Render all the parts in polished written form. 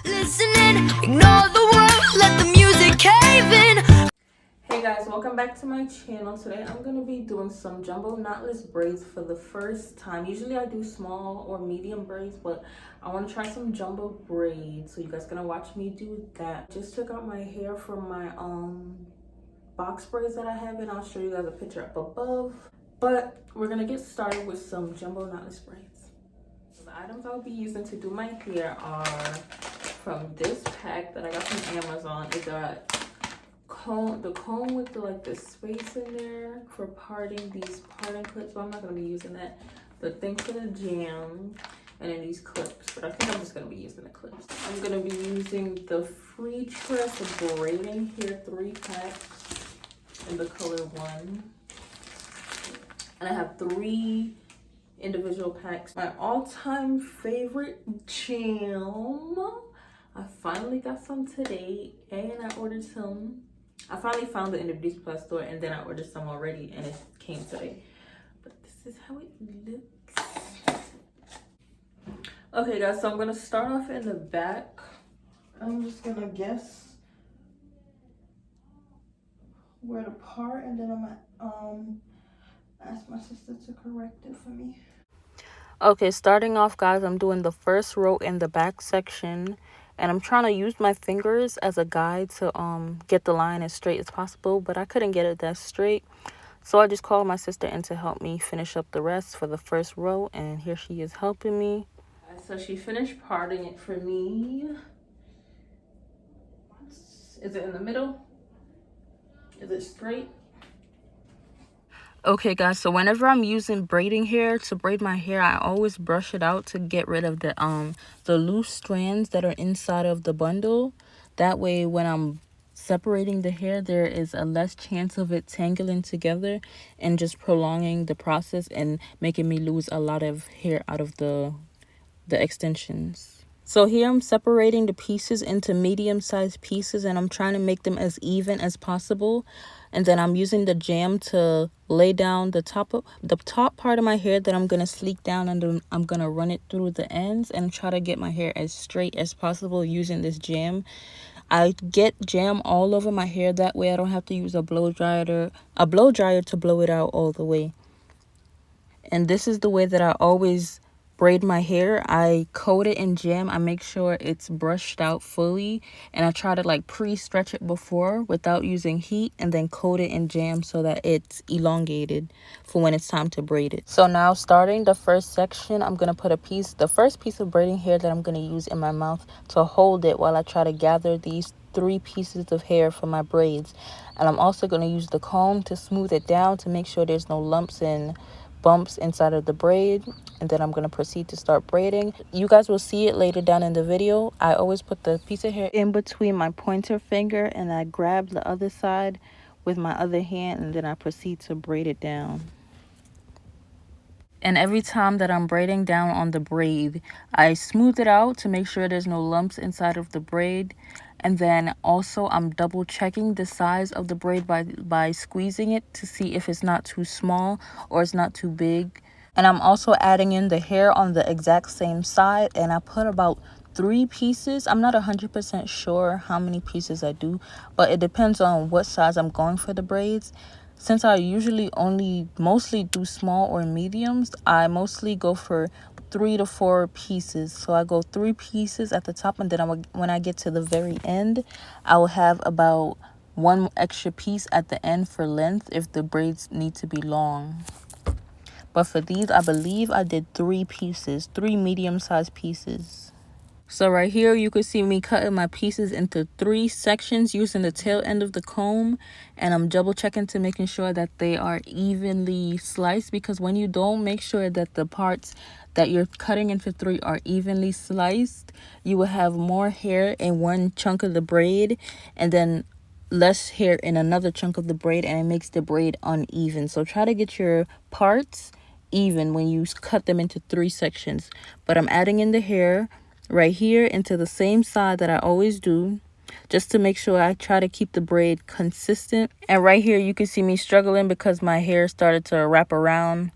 Listening, ignore the world, let the music cave in. Hey guys, welcome back to my channel. Today I'm going to be doing some jumbo knotless braids for the first time. Usually I do small or medium braids, but I want to try some jumbo braids. So you guys going to watch me do that. Just took out my hair from my box braids that I have, and I'll show you guys a picture up above. But we're going to get started with some jumbo knotless braids. The items I'll be using to do my hair are from this pack that I got from Amazon. It got the comb with the space in there for parting, these parting clips, but I'm not going to be using that. The thing for the jam, and then these clips, but I think I'm just going to be using the clips. I'm going to be using the Free Tress braiding hair 3 packs in the color 1, and I have 3 individual packs. My all-time favorite jam, I finally got some today, and I ordered some. I finally found it in the beauty supply store, and then I ordered some already, and it came today. But this is how it looks. Okay guys, so I'm gonna start off in the back. I'm just gonna guess where to part, and then I'm gonna ask my sister to correct it for me. Okay, starting off guys, I'm doing the first row in the back section, and I'm trying to use my fingers as a guide to get the line as straight as possible, but I couldn't get it that straight. So I just called my sister in to help me finish up the rest for the first row, and here she is helping me. So she finished parting it for me. Is it in the middle? Is it straight? Okay guys, so whenever I'm using braiding hair to braid my hair, I always brush it out to get rid of the loose strands that are inside of the bundle. That way when I'm separating the hair, there is a less chance of it tangling together and just prolonging the process and making me lose a lot of hair out of the extensions. So here I'm separating the pieces into medium-sized pieces, and I'm trying to make them as even as possible. And then I'm using the jam to lay down the top part of my hair that I'm going to sleek down, and then I'm going to run it through the ends and try to get my hair as straight as possible using this jam. I get jam all over my hair, that way I don't have to use a blow dryer to blow it out all the way. And this is the way that I always braid my hair. I coat it in jam. I make sure it's brushed out fully, and I try to like pre-stretch it before without using heat, and then coat it in jam so that it's elongated for when it's time to braid it. So now starting the first section, I'm going to put the first piece of braiding hair that I'm going to use in my mouth to hold it while I try to gather these 3 pieces of hair for my braids. And I'm also going to use the comb to smooth it down to make sure there's no lumps and bumps inside of the braid, and then I'm going to proceed to start braiding. You guys will see it later down in the video. I always put the piece of hair in between my pointer finger, and I grab the other side with my other hand, and then I proceed to braid it down. And every time that I'm braiding down on the braid, I smooth it out to make sure there's no lumps inside of the braid. And then also I'm double checking the size of the braid by squeezing it to see if it's not too small or it's not too big. And I'm also adding in the hair on the exact same side, and I put about 3 pieces. I'm not 100% sure how many pieces I do, but it depends on what size I'm going for the braids. Since I usually mostly do small or mediums, I mostly go for 3 to 4 pieces. So I go 3 pieces at the top, and then when I get to the very end, I will have about 1 extra piece at the end for length if the braids need to be long. But for these, I believe I did 3 pieces, 3 medium-sized pieces. So right here, you can see me cutting my pieces into 3 sections using the tail end of the comb. And I'm double checking to making sure that they are evenly sliced, because when you don't make sure that the parts that you're cutting into 3 are evenly sliced, you will have more hair in one chunk of the braid and then less hair in another chunk of the braid, and it makes the braid uneven. So try to get your parts even when you cut them into 3 sections. But I'm adding in the hair right here into the same side that I always do, just to make sure I try to keep the braid consistent. And right here you can see me struggling because my hair started to wrap around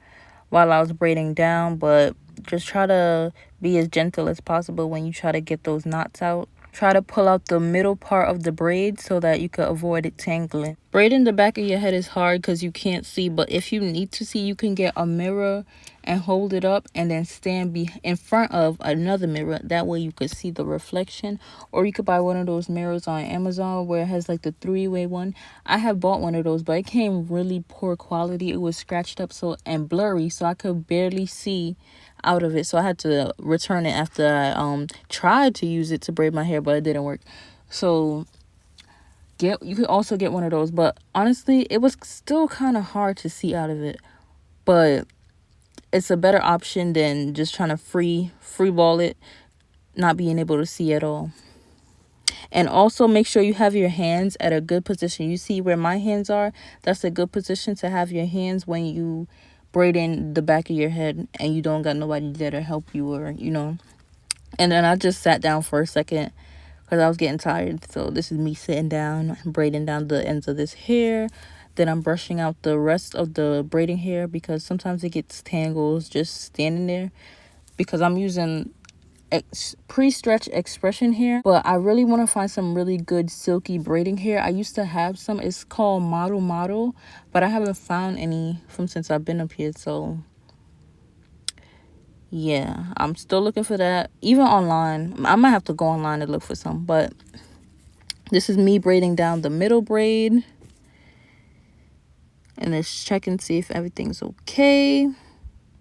while I was braiding down, but just try to be as gentle as possible when you try to get those knots out. Try to pull out the middle part of the braid so that you could avoid it tangling. Braiding the back of your head is hard because you can't see, but if you need to see, you can get a mirror and hold it up and then stand in front of another mirror. That way you could see the reflection. Or you could buy one of those mirrors on Amazon where it has like the three-way one. I have bought one of those, but it came really poor quality. It was scratched up and blurry, so I could barely see out of it. So I had to return it after I tried to use it to braid my hair, but it didn't work. So you could also get one of those, but honestly it was still kind of hard to see out of it, but it's a better option than just trying to free ball it, not being able to see at all. And also make sure you have your hands at a good position. You see where my hands are? That's a good position to have your hands when you braid in the back of your head and you don't got nobody there to help you, or And then I just sat down for a second because I was getting tired. So this is me sitting down, braiding down the ends of this hair. Then I'm brushing out the rest of the braiding hair because sometimes it gets tangles just standing there, because I'm using pre-stretch expression hair, but I really want to find some really good silky braiding hair. I used to have some. It's called Model, but I haven't found any since I've been up here. So yeah, I'm still looking for that, even online. I might have to go online and look for some, but this is me braiding down the middle braid, and let's check and see if everything's okay.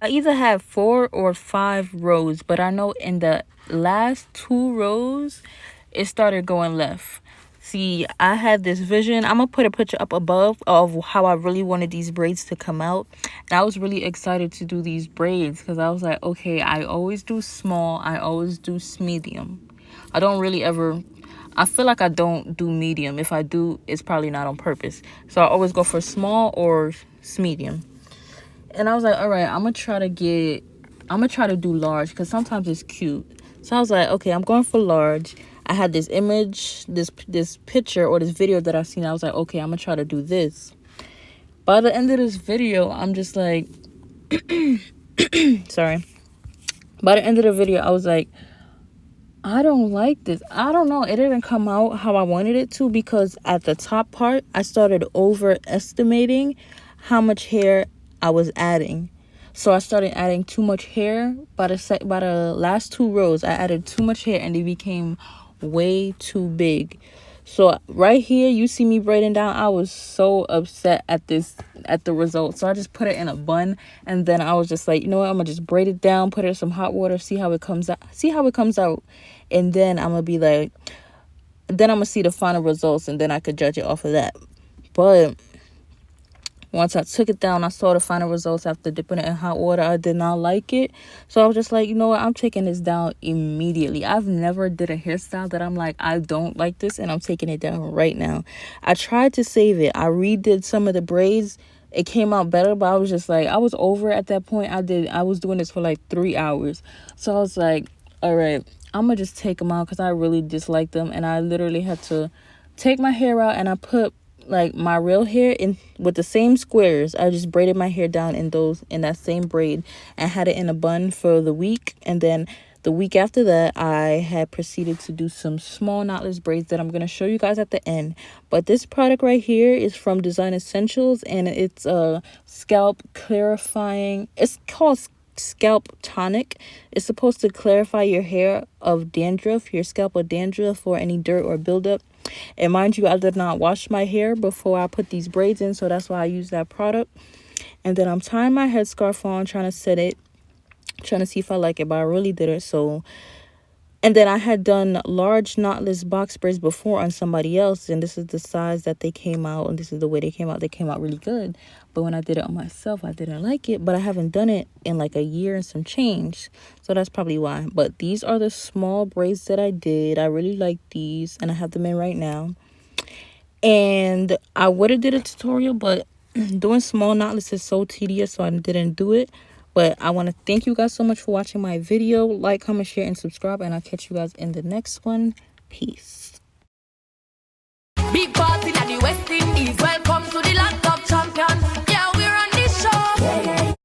I either have 4 or 5 rows, but I know in the last 2 rows, it started going left. See, I had this vision. I'm going to put a picture up above of how I really wanted these braids to come out. And I was really excited to do these braids because I was like, okay, I always do small. I always do medium. I don't really ever... I feel like I don't do medium. If I do, it's probably not on purpose. So I always go for small or medium. And I was like, all right, I'm gonna try to do large because sometimes it's cute. So I was like, okay, I'm going for large. I had this image, this picture or this video that I seen. I was like, okay, I'm gonna try to do this. By the end of this video, I'm just like, sorry. By the end of the video, I was like, I don't like this. I don't know. It didn't come out how I wanted it to, because at the top part, I started overestimating how much hair I was adding. So I started adding too much hair. By the last 2 rows, I added too much hair and they became way too big. So right here, you see me braiding down. I was so upset at the result. So I just put it in a bun, and then I was just like, you know what? I'm gonna just braid it down, put it in some hot water, see how it comes out, and then I'm gonna be like, then I'm gonna see the final results, and then I could judge it off of that. But once I took it down, I saw the final results after dipping it in hot water. I did not like it. So I was just like, you know what? I'm taking this down immediately. I've never did a hairstyle that I'm like, I don't like this, and I'm taking it down right now. I tried to save it. I redid some of the braids. It came out better, but I was just like, I was over at that point. I was doing this for like 3 hours. So I was like, all right, I'm going to just take them out because I really dislike them. And I literally had to take my hair out, and I put like my real hair in with the same squares. I just braided my hair down in that same braid and had it in a bun for the week. And then the week after that, I had proceeded to do some small knotless braids that I'm going to show you guys at the end. But this product right here is from Design Essentials, and it's a scalp clarifying. It's called Scalp Tonic. It's supposed to clarify your hair of dandruff, your scalp of dandruff, or any dirt or buildup. And mind you, I did not wash my hair before I put these braids in, so that's why I use that product. And then I'm tying my headscarf on, trying to set it, trying to see if I like it, but I really didn't. So, and then I had done large knotless box braids before on somebody else, and this is the size that they came out, and this is the way they came out. They came out really good, but when I did it on myself, I didn't like it. But I haven't done it in like a year and some change, so that's probably why. But these are the small braids that I did. I really like these, and I have them in right now. And I would have did a tutorial, but doing small knotless is so tedious, so I didn't do it. But I want to thank you guys so much for watching my video. Like, comment, share, and subscribe, and I'll catch you guys in the next one. Peace. Big party in the West Indies. Welcome to the